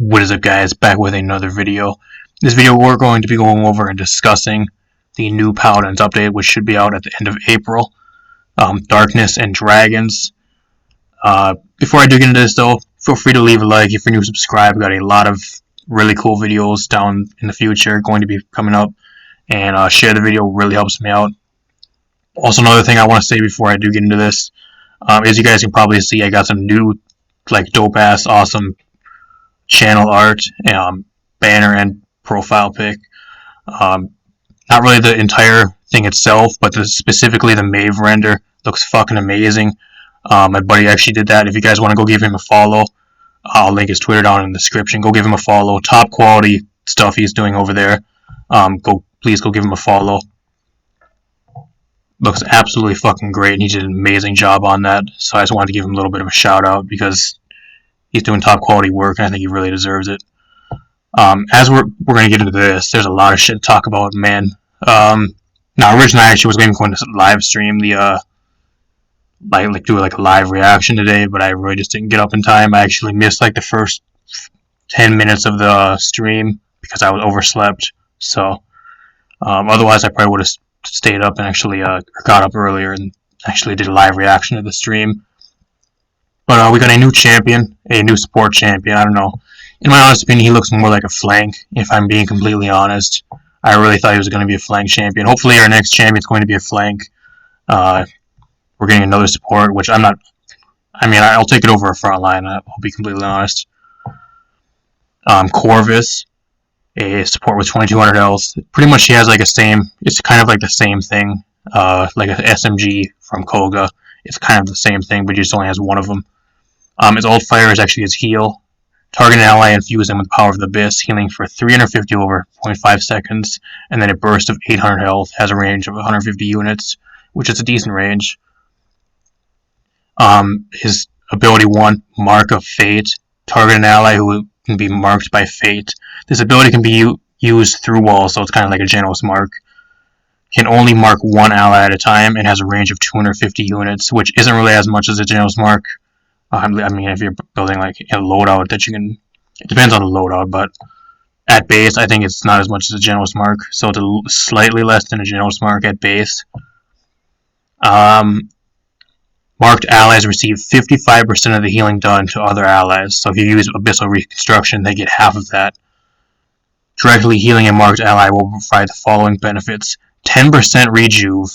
What is up, guys? Back with another video. This video we're going to be going over and discussing the new Paladins update, which should be out at the end of April. Darkness and Dragons. Before I dig into this though, feel free to leave a like if you're new, subscribe. We've got a lot of really cool videos down in the future going to be coming up, and share the video really helps me out. Also, another thing I want to say before I do get into this, as you guys can probably see, I got some new, dope ass, awesome channel art, banner and profile pic. Not really the entire thing itself, but specifically the Mave render looks fucking amazing. My buddy actually did that. If you guys want to go give him a follow, I'll link his Twitter down in the description. Go give him a follow. Top quality stuff he's doing over there. Please go give him a follow. Looks absolutely fucking great, and he did an amazing job on that. So I just wanted to give him a little bit of a shout out because he's doing top quality work, and I think he really deserves it. As we're going to get into this, there's a lot of shit to talk about, man. Now, originally I actually was going to live stream the, do a live reaction today, but I really just didn't get up in time. I actually missed, the first 10 minutes of the stream because I was overslept. So, otherwise I probably would have stayed up and actually, got up earlier and actually did a live reaction to the stream. But we got a new champion, a new support champion. I don't know. In my honest opinion, he looks more like a flank, if I'm being completely honest. I really thought he was going to be a flank champion. Hopefully our next champion is going to be a flank. We're getting another support, which I'm not... I mean, I'll take it over a front line, I'll be completely honest. Corvus, a support with 2200 health. Pretty much he has it's kind of like the same thing. Like an SMG from Koga. It's kind of the same thing, but he just only has one of them. His ult fire is actually his heal. Target an ally and fuse them with the power of the abyss, healing for 350 over 0.5 seconds, and then a burst of 800 health, has a range of 150 units, which is a decent range. His ability 1, Mark of Fate. Target an ally who can be marked by fate. This ability can be used through walls, so it's kind of like a general's mark. Can only mark one ally at a time and has a range of 250 units, which isn't really as much as a general's mark. I mean, if you're building a loadout that you can... It depends on the loadout, but at base, I think it's not as much as a general's mark, so it's slightly less than a general's mark at base. Marked allies receive 55% of the healing done to other allies, so if you use Abyssal Reconstruction, they get half of that. Directly healing a marked ally will provide the following benefits: 10% rejuve,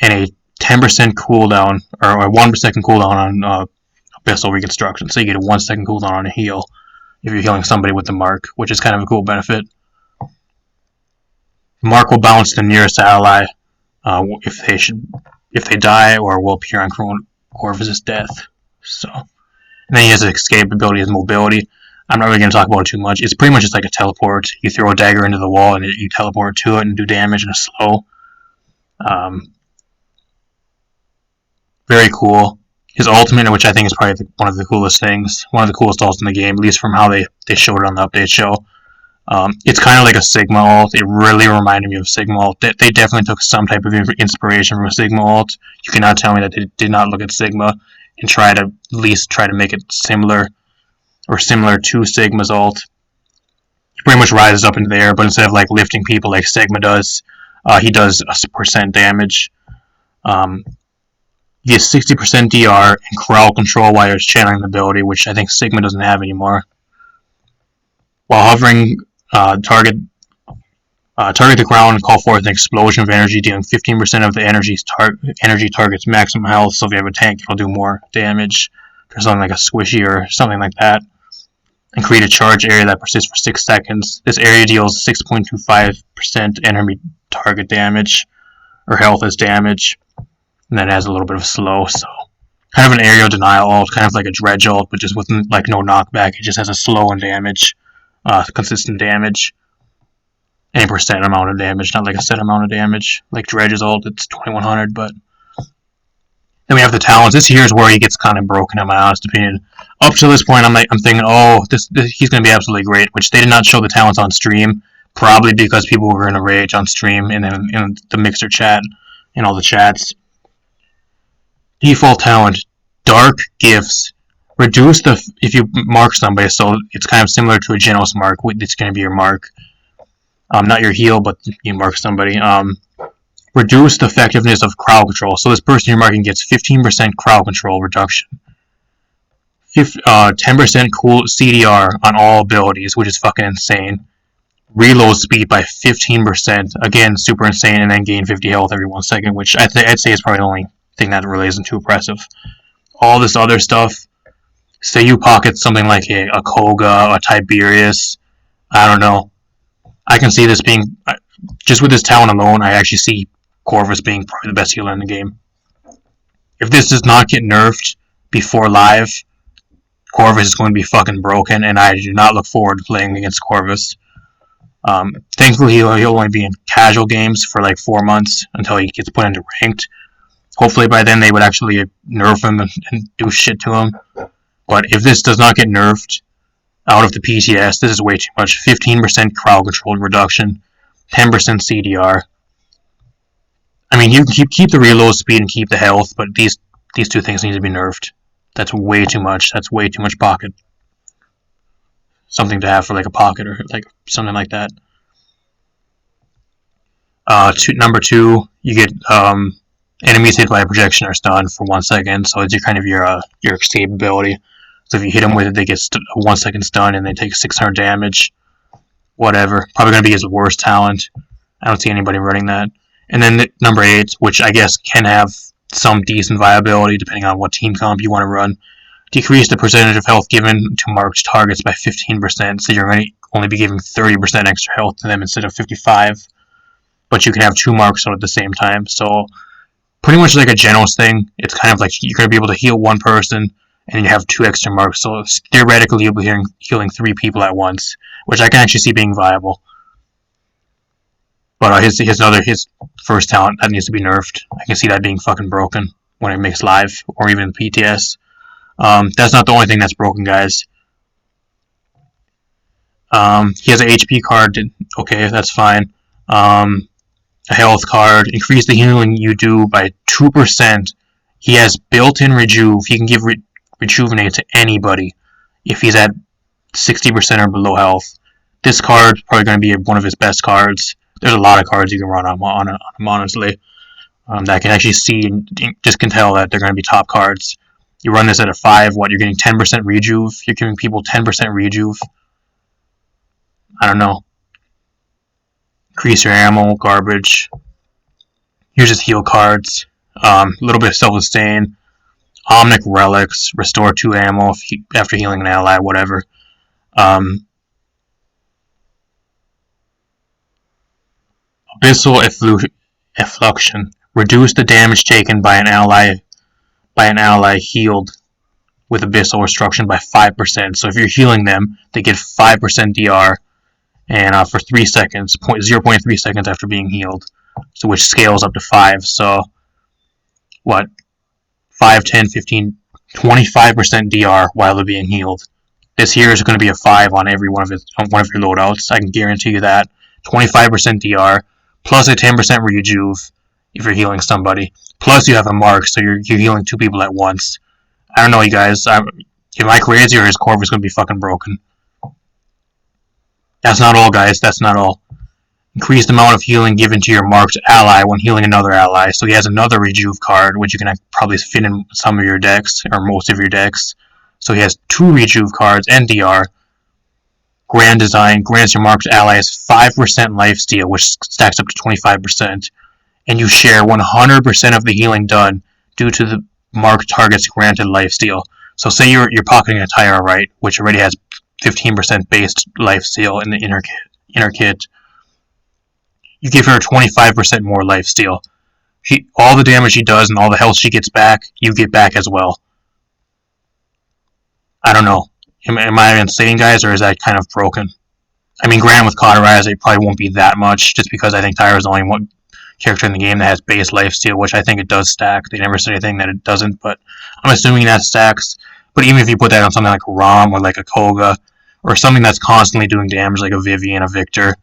and a 10% cooldown, or a 1% cooldown on Abyssal Reconstruction. So you get a 1 second cooldown on a heal if you're healing somebody with the mark, which is kind of a cool benefit. The mark will bounce the nearest ally if they die, or will appear on Corvus' death. So, and then he has an escape ability, his mobility. I'm not really going to talk about it too much. It's pretty much just like a teleport. You throw a dagger into the wall and you teleport to it and do damage in a slow. Very cool. His ultimate, which I think is probably one of the coolest things, one of the coolest ults in the game, at least from how they showed it on the update show. It's kind of like a Sigma ult. It really reminded me of Sigma ult. They definitely took some type of inspiration from a Sigma ult. You cannot tell me that they did not look at Sigma and try to make it similar to Sigma's ult. He pretty much rises up into the air, but instead of lifting people like Sigma does, he does a % damage. He gets 60% DR and corral control while you're channeling the ability, which I think Sigma doesn't have anymore. While hovering, target the ground and call forth an explosion of energy, dealing 15% of the energy target's maximum health. So if you have a tank, it'll do more damage, or something like a squishy or something like that. And create a charge area that persists for 6 seconds. This area deals 6.25% enemy target damage, or health as damage. And then it has a little bit of slow, so kind of an area denial ult, kind of like a dredge ult, but just with no knockback. It just has a slow and damage, consistent damage, and % amount of damage, not like a set amount of damage. Like Dredge's ult, it's 2100, but then we have the talents. This here is where he gets kind of broken, in my honest opinion. Up to this point, I'm thinking, oh, he's going to be absolutely great, which they did not show the talents on stream, probably because people were in a rage on stream and then in the Mixer chat and all the chats. Default talent, Dark Gifts reduce the, if you mark somebody, so it's kind of similar to a Genos mark, it's going to be your mark. Not your heal, but you mark somebody. Reduce the effectiveness of crowd control. So this person you're marking gets 15% crowd control reduction. 10% cool CDR on all abilities, which is fucking insane. Reload speed by 15%. Again, super insane, and then gain 50 health every 1 second, which I'd say is probably the only thing that really isn't too impressive. All this other stuff, say you pocket something like a Koga, a Tiberius, I don't know. I can see this being, just with this talent alone, I actually see Corvus being probably the best healer in the game. If this does not get nerfed before live, Corvus is going to be fucking broken, and I do not look forward to playing against Corvus. Thankfully, he'll only be in casual games for like 4 months until he gets put into ranked. Hopefully by then they would actually nerf him and do shit to him. But if this does not get nerfed out of the PTS, this is way too much. 15% crowd control reduction, 10% CDR. I mean, you can keep the reload speed and keep the health, but these two things need to be nerfed. That's way too much. That's way too much pocket. Something to have for like a pocket or like something like that. Number 2, you get enemies hit by a projection or stun for 1 second, so it's your escape ability. So if you hit them with it, they get a 1 second stun and they take 600 damage. Whatever. Probably going to be his worst talent. I don't see anybody running that. And then number 8, which I guess can have some decent viability depending on what team comp you want to run. Decrease the percentage of health given to marked targets by 15%, so you're going to only be giving 30% extra health to them instead of 55%. But you can have 2 marks on at the same time, so pretty much like a Genos thing. It's kind of like you're going to be able to heal 1 person, and you have 2 extra marks, so theoretically you'll be healing 3 people at once, which I can actually see being viable. But his first talent, that needs to be nerfed. I can see that being fucking broken when it makes live, or even in PTS. That's not the only thing that's broken, guys. He has an HP card. Okay, that's fine. A health card. Increase the healing you do by 2%. He has built-in rejuve. He can give rejuvenate to anybody if he's at 60% or below health. This card is probably going to be one of his best cards. There's a lot of cards you can run on him, honestly. That I can actually see and just can tell that they're going to be top cards. You run this at a 5, you're getting 10% rejuve. You're giving people 10% rejuve. I don't know. Increase your ammo, garbage. Here's his heal cards. A little bit of self-sustain. Omnic relics. Restore 2 ammo after healing an ally, whatever. Abyssal Effluxion. Reduce the damage taken by an ally healed with Abyssal Destruction by 5%. So if you're healing them, they get 5% DR, and for 3 seconds, 0.3 seconds after being healed. So which scales up to 5. So what? 5, 10, 15, 25% DR while they're being healed. This here is going to be a 5 on every one of your loadouts. I can guarantee you that. 25% DR plus a 10% rejuve if you're healing somebody. Plus you have a mark, so you're healing 2 people at once. I don't know, you guys. Am I crazy, or is Corvus going to be fucking broken? That's not all, guys. That's not all. Increased amount of healing given to your marked ally when healing another ally. So he has another rejuve card, which you can probably fit in some of your decks, or most of your decks. So he has 2 rejuve cards and DR. Grand Design grants your marked allies 5% lifesteal, which stacks up to 25%. And you share 100% of the healing done due to the marked target's granted lifesteal. So say you're pocketing a Tyra, right, which already has 15% base lifesteal in the inner kit. You give her 25% more lifesteal. All the damage she does and all the health she gets back, you get back as well. I don't know. Am I insane, guys, or is that kind of broken? I mean, granted, with Cauterize, it probably won't be that much, just because I think Tyra's the only one character in the game that has base lifesteal, which I think it does stack. They never said anything that it doesn't, but I'm assuming that stacks. But even if you put that on something like a Rom or like a Koga, or something that's constantly doing damage like a Vivian, a Victor,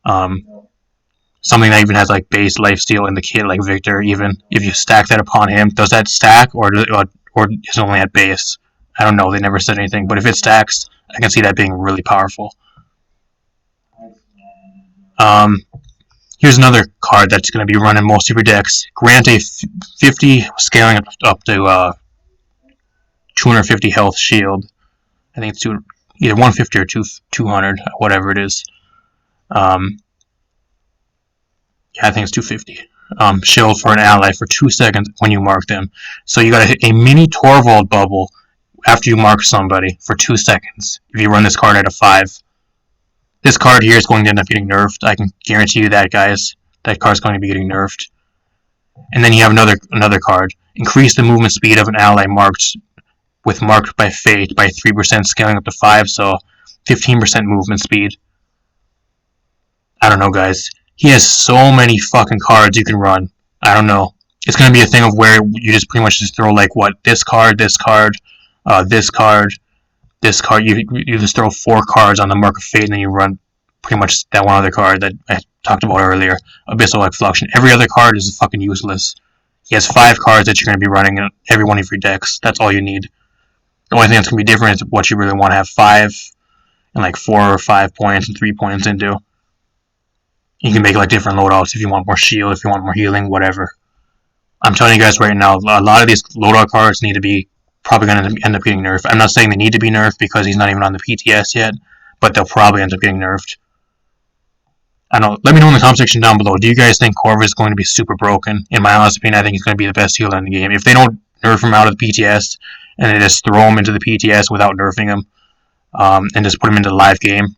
something that even has like base lifesteal in the kit like Victor, even if you stack that upon him, does that stack, or is it only at base? I don't know, they never said anything, but if it stacks, I can see that being really powerful. Here's another card that's going to be running most of your decks. Grant a 50 scaling up to 250 health shield. I think it's either 150 or 200, whatever it is. Yeah, I think it's 250. Shield for an ally for 2 seconds when you mark them. So you got a mini Torvald bubble after you mark somebody for 2 seconds. If you run this card at a 5. This card here is going to end up getting nerfed. I can guarantee you that, guys. That card's going to be getting nerfed. And then you have another card. Increase the movement speed of an ally marked by fate by 3%, scaling up to 5, so 15% movement speed. I don't know, guys. He has so many fucking cards you can run. I don't know. It's going to be a thing of where you just pretty much just throw, like, what? This card, this card, this card, this card. You just throw 4 cards on the Mark of Fate, and then you run pretty much that one other card that I talked about earlier, Abyssal Effluxion. Every other card is fucking useless. He has 5 cards that you're going to be running in every one of your decks. That's all you need. The only thing that's going to be different is what you really want to have 5 and like 4 or 5 points and 3 points into. You can make like different loadouts if you want more shield, if you want more healing, whatever. I'm telling you guys right now, a lot of these loadout cards need to be probably going to end up getting nerfed. I'm not saying they need to be nerfed because he's not even on the PTS yet, but they'll probably end up getting nerfed. I don't know. Let me know in the comment section down below. Do you guys think Corvus is going to be super broken? In my honest opinion, I think he's going to be the best healer in the game. If they don't nerf him out of the PTS and they just throw him into the PTS without nerfing him, and just put him into the live game,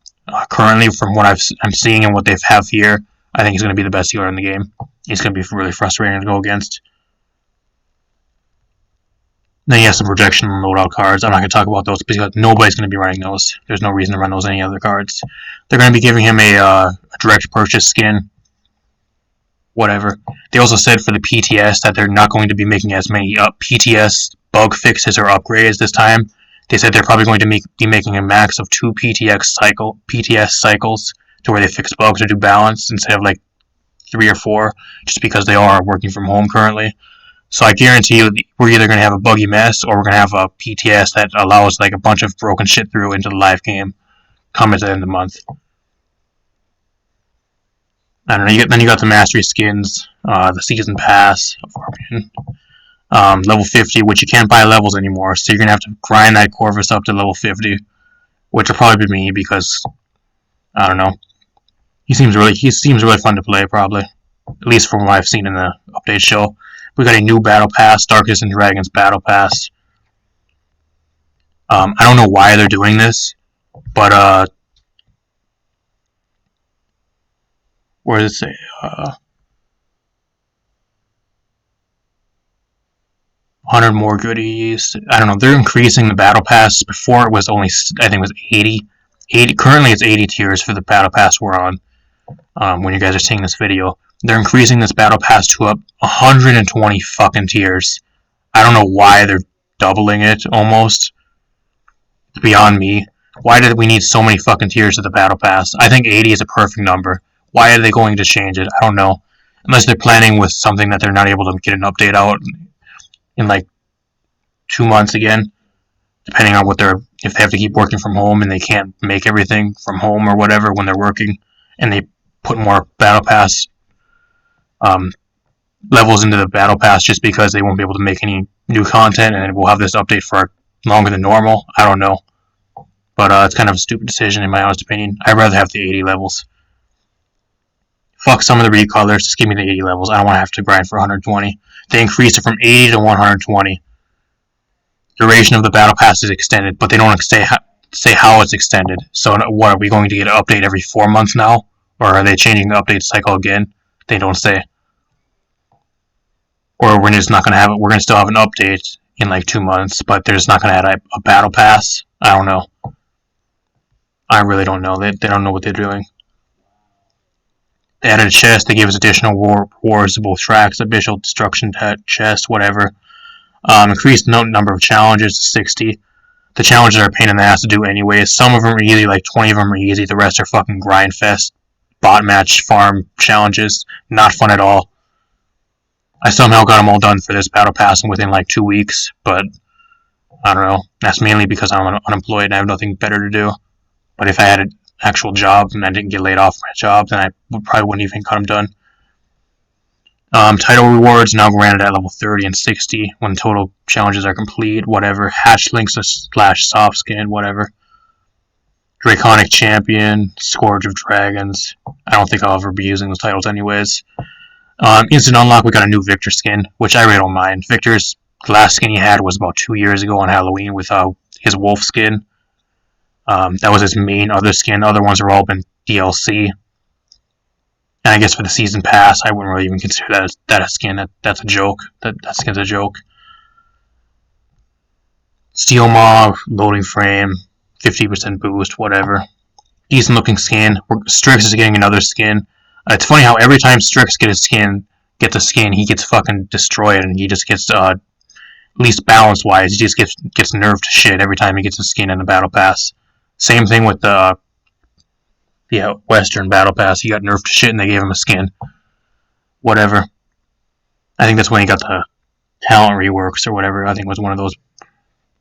currently from what I'm seeing and what they have here, I think he's going to be the best healer in the game. He's going to be really frustrating to go against. Then he has some projection loadout cards. I'm not going to talk about those because nobody's going to be running those. There's no reason to run those any other cards. They're going to be giving him a direct purchase skin. Whatever. They also said for the PTS that they're not going to be making as many PTS bug fixes or upgrades this time. They said they're probably going to be making a max of 2 PTS cycles to where they fix bugs or do balance instead of like 3 or 4, just because they are working from home currently. So I guarantee you we're either going to have a buggy mess or we're going to have a PTS that allows like a bunch of broken shit through into the live game coming at the end of the month. I don't know. Then you got the mastery skins, the season pass, level 50, which you can't buy levels anymore, so you're going to have to grind that Corvus up to level 50, which will probably be me because, I don't know. He seems really fun to play, probably. At least from what I've seen in the update show. We got a new battle pass, Darkness&Dragons battle pass. I don't know why they're doing this, but where does it say? 100 more goodies. I don't know. They're increasing the battle pass. Before it was only, I think it was 80. Currently, it's 80 tiers for the battle pass we're on. When you guys are seeing this video, they're increasing this battle pass to up 120 fucking tiers. I don't know why they're doubling it almost. It's beyond me. Why did we need so many fucking tiers of the battle pass? I think 80 is a perfect number. Why are they going to change it? I don't know. Unless they're planning with something that they're not able to get an update out in like 2 months again. Depending on if they have to keep working from home and they can't make everything from home or whatever when they're working, and they put more battle pass levels into the battle pass just because they won't be able to make any new content, and we'll have this update for longer than normal. I don't know, but it's kind of a stupid decision in my honest opinion. I'd rather have the 80 levels. Fuck some of the recolors, just give me the 80 levels. I don't want to have to grind for 120. They increased it from 80 to 120. Duration of the battle pass is extended, but they don't say how it's extended. So what, are we going to get an update every 4 months now? Or are they changing the update cycle again? They don't say. Or we're just not going to have it. We're going to still have an update in like 2 months, but they're just not going to add a battle pass. I don't know. I really don't know. They don't know what they're doing. They added a chest. They gave us additional rewards to both tracks, Abyssal Destruction chest, whatever. Increased number of challenges to 60. The challenges are a pain in the ass to do anyways. Some of them are easy, like 20 of them are easy. The rest are fucking grind fest, bot match, farm challenges. Not fun at all. I somehow got them all done for this battle pass within like 2 weeks, but I don't know. That's mainly because I'm unemployed and I have nothing better to do. But if I had an actual job and I didn't get laid off from my job, then I probably wouldn't even cut them done. Title rewards now granted at level 30 and 60 when total challenges are complete, whatever. Hatchlings / soft skin, whatever. Draconic Champion, Scourge of Dragons. I don't think I'll ever be using those titles anyways. Instant unlock, we got a new Victor skin, which I really don't mind. Victor's last skin he had was about 2 years ago on Halloween with his wolf skin. That was his main other skin. The other ones have all been DLC. And I guess for the season pass, I wouldn't really even consider that a skin. That's a joke. That skin's a joke. Steel Maw, loading frame, 50% boost, whatever. Decent looking skin. Strix is getting another skin. It's funny how every time Strix gets a skin, he gets fucking destroyed, and he just gets at least balance wise, he just gets nerfed to shit every time he gets a skin in the battle pass. Same thing with the Western battle pass. He got nerfed to shit, and they gave him a skin. Whatever. I think that's when he got the talent reworks or whatever. I think it was one of those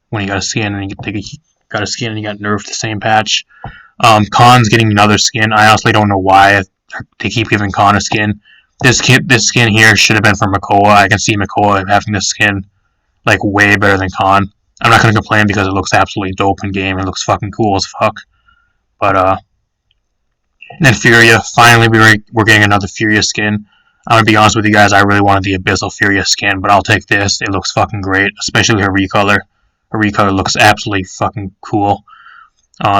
when he got a skin and he got a skin and he got nerfed the same patch. Khan's getting another skin. I honestly don't know why they keep giving Khan a skin. This skin here should have been for Makoa. I can see Makoa having this skin like way better than Khan. I'm not gonna complain because it looks absolutely dope in game. It looks fucking cool as fuck. But and then Furia. Finally, we're getting another Furia skin. I'm gonna be honest with you guys. I really wanted the Abyssal Furia skin, but I'll take this. It looks fucking great, especially her recolor. Her recolor looks absolutely fucking cool.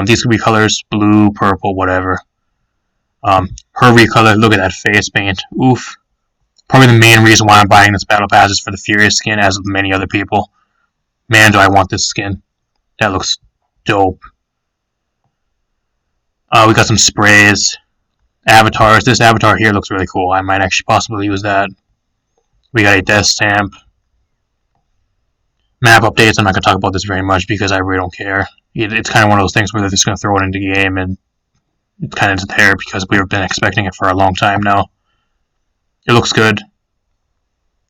These could be colors: blue, purple, whatever. Her recolor. Look at that face paint. Oof. Probably the main reason why I'm buying this battle pass is for the Furia skin, as with many other people. Man, do I want this skin. That looks dope. We got some sprays. Avatars. This avatar here looks really cool. I might actually possibly use that. We got a death stamp. Map updates. I'm not going to talk about this very much because I really don't care. It's kind of one of those things where they're just going to throw it into the game, and it's kind of there because we've been expecting it for a long time now. It looks good.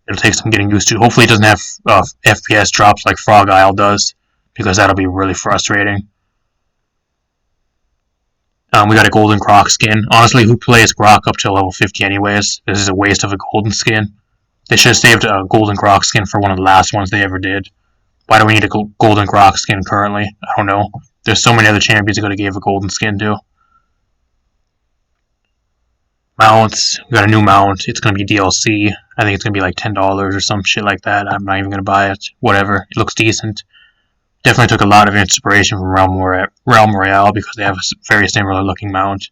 It'll take some getting used to. Hopefully it doesn't have FPS drops like Frog Isle does, because that'll be really frustrating. We got a Golden Croc skin. Honestly, who plays Croc up to level 50 anyways? This is a waste of a golden skin. They should have saved a Golden Croc skin for one of the last ones they ever did. Why do we need a Golden Croc skin currently? I don't know. There's so many other champions that could have gave a golden skin to. Mounts. We got a new mount. It's going to be DLC. I think it's going to be like $10 or some shit like that. I'm not even going to buy it. Whatever. It looks decent. Definitely took a lot of inspiration from Realm Royale because they have a very similar looking mount.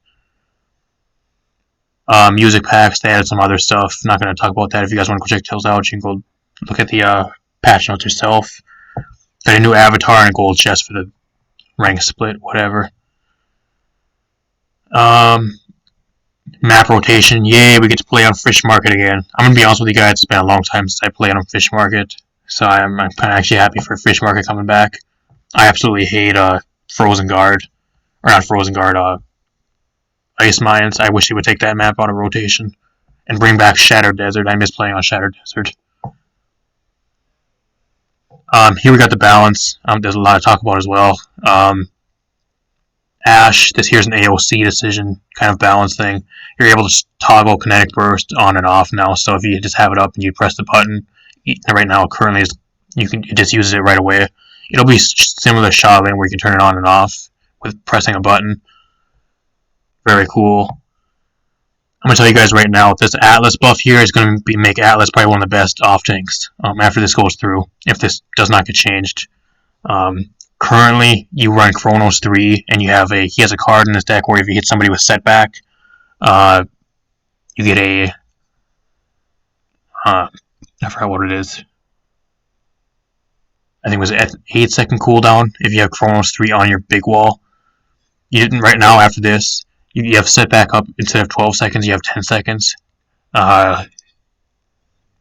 Music packs. They added some other stuff. Not going to talk about that. If you guys want to go check those out, you can go look at the patch notes yourself. Got a new avatar and a gold chest for the rank split. Whatever. Map rotation, yay, we get to play on Fish Market again. I'm going to be honest with you guys, it's been a long time since I played on Fish Market, so I'm kind of actually happy for Fish Market coming back. I absolutely hate Frozen Guard, or not Frozen Guard, Ice Mines. I wish they would take that map out of rotation and bring back Shattered Desert. I miss playing on Shattered Desert. Here we got the balance. There's a lot to talk about as well. Ash, this here's an AOC decision kind of balance thing. You're able to toggle kinetic burst on and off now, so if you just have it up and you press the button, right now currently it just uses it right away. It'll be similar to Shaolin where you can turn it on and off with pressing a button. Very cool. I'm going to tell you guys right now, this Atlas buff here is going to make Atlas probably one of the best off tanks after this goes through, if this does not get changed. Currently, you run Chronos 3, and he has a card in this deck where if you hit somebody with setback, you get a, I forgot what it is. I think it was an 8-second cooldown if you have Chronos 3 on your big wall. Right now, after this, you have setback up, instead of 12 seconds, you have 10 seconds. Plus,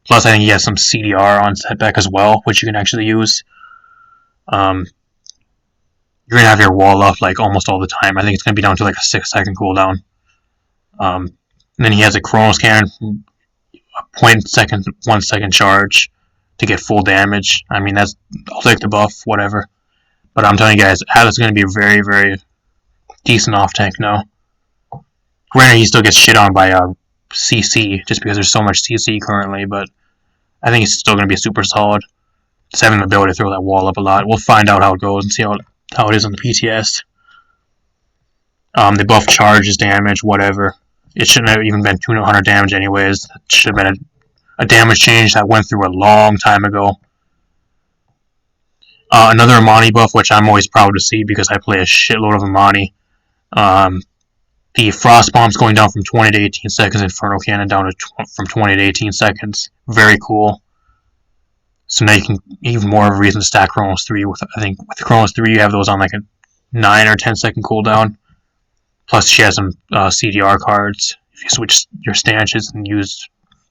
I think he has some CDR on setback as well, which you can actually use. You're going to have your wall up like almost all the time. I think it's going to be down to like a 6-second cooldown. And then he has a Chronos Cannon, a 1 second charge. to get full damage. I mean, I'll take the buff, whatever. But I'm telling you guys, Atlas is going to be a very, very decent off tank now. Granted, he still gets shit on by CC, just because there's so much CC currently, but I think he's still going to be super solid. Just having the ability to throw that wall up a lot. We'll find out how it goes and see how it is on the PTS. They buff charges damage, whatever. It shouldn't have even been 200 damage anyways. It should have been a damage change that went through a long time ago. Another Amani buff, which I'm always proud to see because I play a shitload of Amani. The Frost Bomb's going down from 20 to 18 seconds, Inferno Cannon down to from 20 to 18 seconds. Very cool. So now you can even more of a reason to stack Chronos 3. I think with Chronos 3 you have those on like a 9 or 10 second cooldown. Plus she has some CDR cards if you switch your stanches and use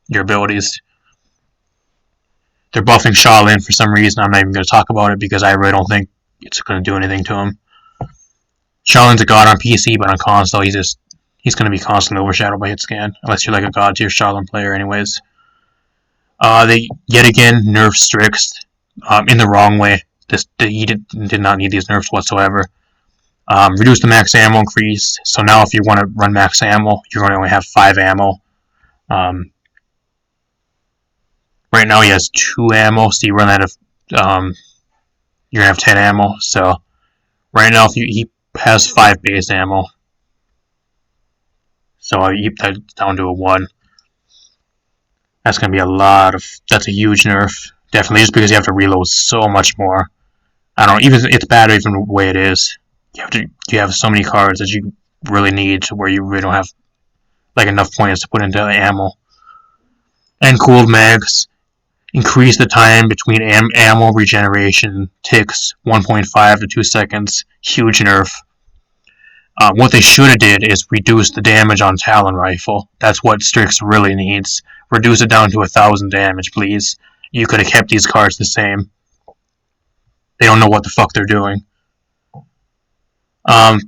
your abilities. They're buffing Shaolin for some reason. I'm not even going to talk about it because I really don't think it's going to do anything to him. Shaolin's a god on PC, but on console he's going to be constantly overshadowed by hitscan, unless you're like a god tier Shaolin player anyways. They yet again nerf Strix in the wrong way. He did not need these nerfs whatsoever. Reduce the max ammo increase, so now if you want to run max ammo, you're going to only have 5 ammo. Right now he has 2 ammo, so you run out of you're going to have 10 ammo, so right now he has 5 base ammo. So I keep that down to a 1. That's going to be that's a huge nerf. Definitely, just because you have to reload so much more. I don't know, it's bad even the way it is. You have so many cards that you really need to where you really don't have like enough points to put into ammo. And cooled mags. Increase the time between ammo regeneration ticks 1.5 to 2 seconds. Huge nerf. What they should have did is reduce the damage on Talon Rifle. That's what Strix really needs. Reduce it down to 1,000 damage, please. You could have kept these cards the same. They don't know what the fuck they're doing.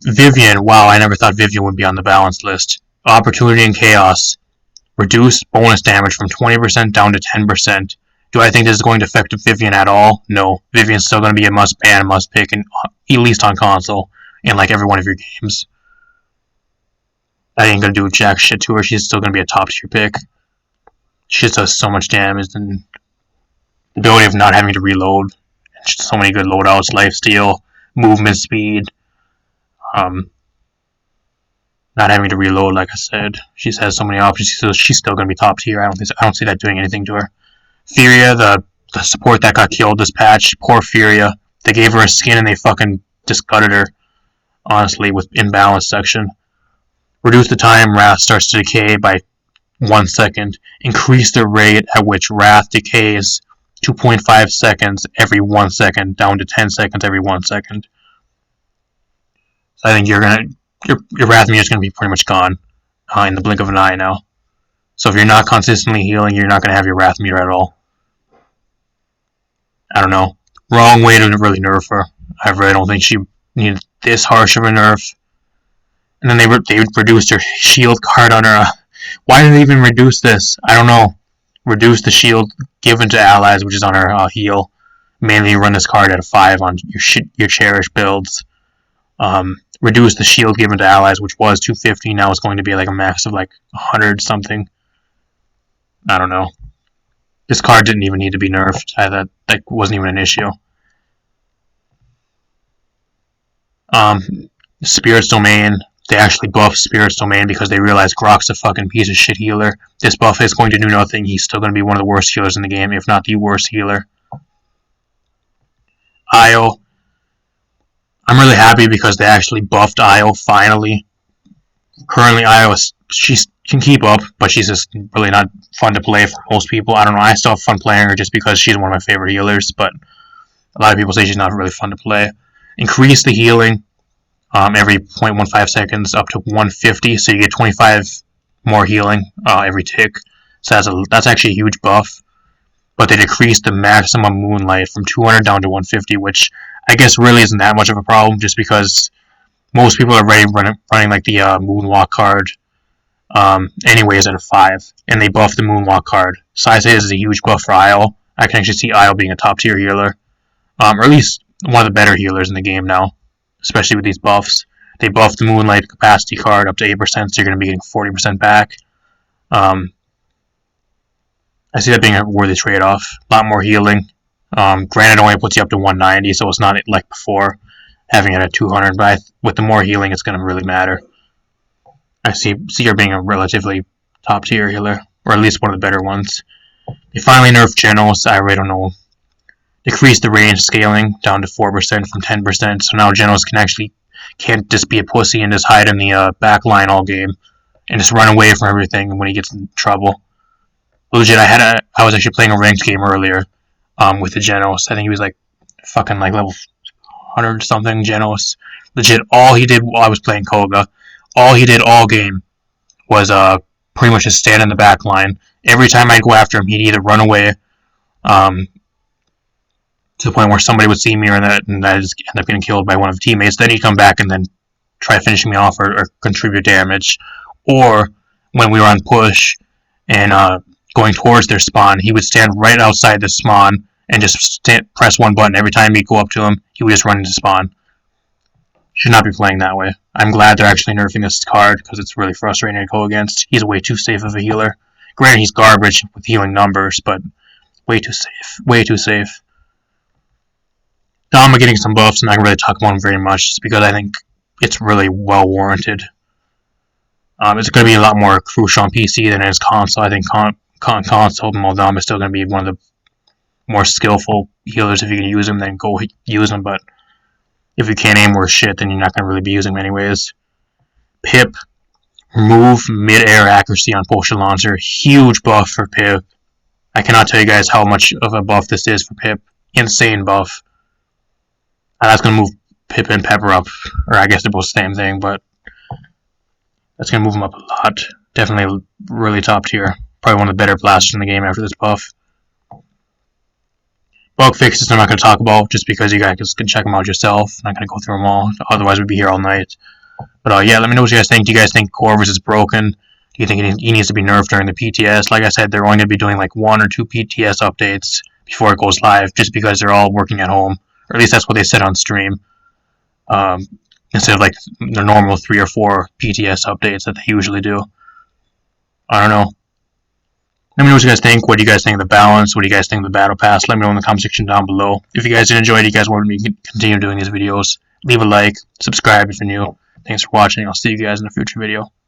Vivian. Wow, I never thought Vivian would be on the balance list. Opportunity and Chaos. Reduce bonus damage from 20% down to 10%. Do I think this is going to affect Vivian at all? No. Vivian's still going to be a must ban, must pick, at least on console, in like every one of your games. I ain't going to do jack shit to her. She's still going to be a top tier pick. She just does so much damage, and the ability of not having to reload. So many good loadouts, lifesteal, movement speed. Not having to reload, like I said. She has so many options. She's still going to be top tier. I don't see that doing anything to her. Furia, the support that got killed this patch. Poor Furia. They gave her a skin and they fucking just gutted her. Honestly, with imbalance section. Reduce the time Wrath starts to decay by 1 second. Increase the rate at which Wrath decays 2.5 seconds every 1 second, down to 10 seconds every 1 second. So I think your Wrath meter is going to be pretty much gone in the blink of an eye now. So if you're not consistently healing, you're not going to have your Wrath meter at all. I don't know. Wrong way to really nerf her. I really don't think she needed this harsh of a nerf. And then they reduced her shield card on her. Why did they even reduce this? I don't know. Reduce the shield given to allies, which is on her heal. Mainly run this card at a 5 on your cherished builds. Reduce the shield given to allies, which was 250. Now it's going to be like a max of like 100 something. I don't know. This card didn't even need to be nerfed. That wasn't even an issue. Spirit's Domain. They actually buffed Spirit's Domain because they realized Grok's a fucking piece of shit healer. This buff is going to do nothing. He's still going to be one of the worst healers in the game, if not the worst healer. Io. I'm really happy because they actually buffed Io finally. Currently, Io she can keep up, but she's just really not fun to play for most people. I don't know. I still have fun playing her just because she's one of my favorite healers, but a lot of people say she's not really fun to play. Increase the healing every 0.15 seconds up to 150, so you get 25 more healing every tick. So that's actually a huge buff. But they decreased the maximum Moonlight from 200 down to 150, which I guess really isn't that much of a problem, just because most people are already running like the Moonwalk card anyways at a 5, and they buffed the Moonwalk card. So I say this is a huge buff for Isle. I can actually see Isle being a top tier healer, or at least one of the better healers in the game now, especially with these buffs. They buffed the Moonlight capacity card up to 8%, so you're going to be getting 40% back. I see that being a worthy trade-off. A lot more healing. Granted, it only puts you up to 190, so it's not like before having it at 200, but with the more healing, it's going to really matter. I see her being a relatively top-tier healer, or at least one of the better ones. They finally nerfed Genos. I really don't know. Decreased the range scaling down to 4% from 10%, so now Genos can't just be a pussy and just hide in the back line all game and just run away from everything when he gets in trouble. Legit, I was actually playing a ranked game earlier with the Genos. I think he was like fucking like level 100 something Genos. Legit, all he did while I was playing Koga, all he did all game was pretty much just stand in the back line. Every time I'd go after him, he'd either run away to the point where somebody would see me and I'd just end up getting killed by one of the teammates. Then he'd come back and then try finishing me off or contribute damage. Or when we were on push and going towards their spawn, he would stand right outside the spawn and just press one button. Every time he'd go up to him, he would just run into spawn. Should not be playing that way. I'm glad they're actually nerfing this card because it's really frustrating to go against. He's way too safe of a healer. Granted, he's garbage with healing numbers, but way too safe. Way too safe. Dama getting some buffs, and I can really talk about him very much just because I think it's really well warranted. It's going to be a lot more crucial on PC than it is console. I think console Dama is still going to be one of the more skillful healers if you can use him, then go use him, but if you can't aim worth shit, then you're not going to really be using him anyways. Pip, remove mid-air accuracy on potion launcher. Huge buff for Pip. I cannot tell you guys how much of a buff this is for Pip. Insane buff. And that's going to move Pip and Pepper up, or I guess they're both the same thing, but that's going to move them up a lot. Definitely really top tier. Probably one of the better blasters in the game after this buff. Bug fixes I'm not going to talk about just because you guys can check them out yourself. I'm not going to go through them all, otherwise we'd be here all night. But yeah, let me know what you guys think. Do you guys think Corvus is broken? Do you think he needs to be nerfed during the PTS? Like I said, they're only going to be doing like 1 or 2 PTS updates before it goes live, just because they're all working at home. Or at least that's what they said on stream. Instead of like the normal 3 or 4 PTS updates that they usually do. I don't know. Let me know what you guys think. What do you guys think of the balance? What do you guys think of the battle pass? Let me know in the comment section down below. If you guys did enjoy it, you guys want me to continue doing these videos, leave a like, subscribe if you're new. Thanks for watching. I'll see you guys in a future video.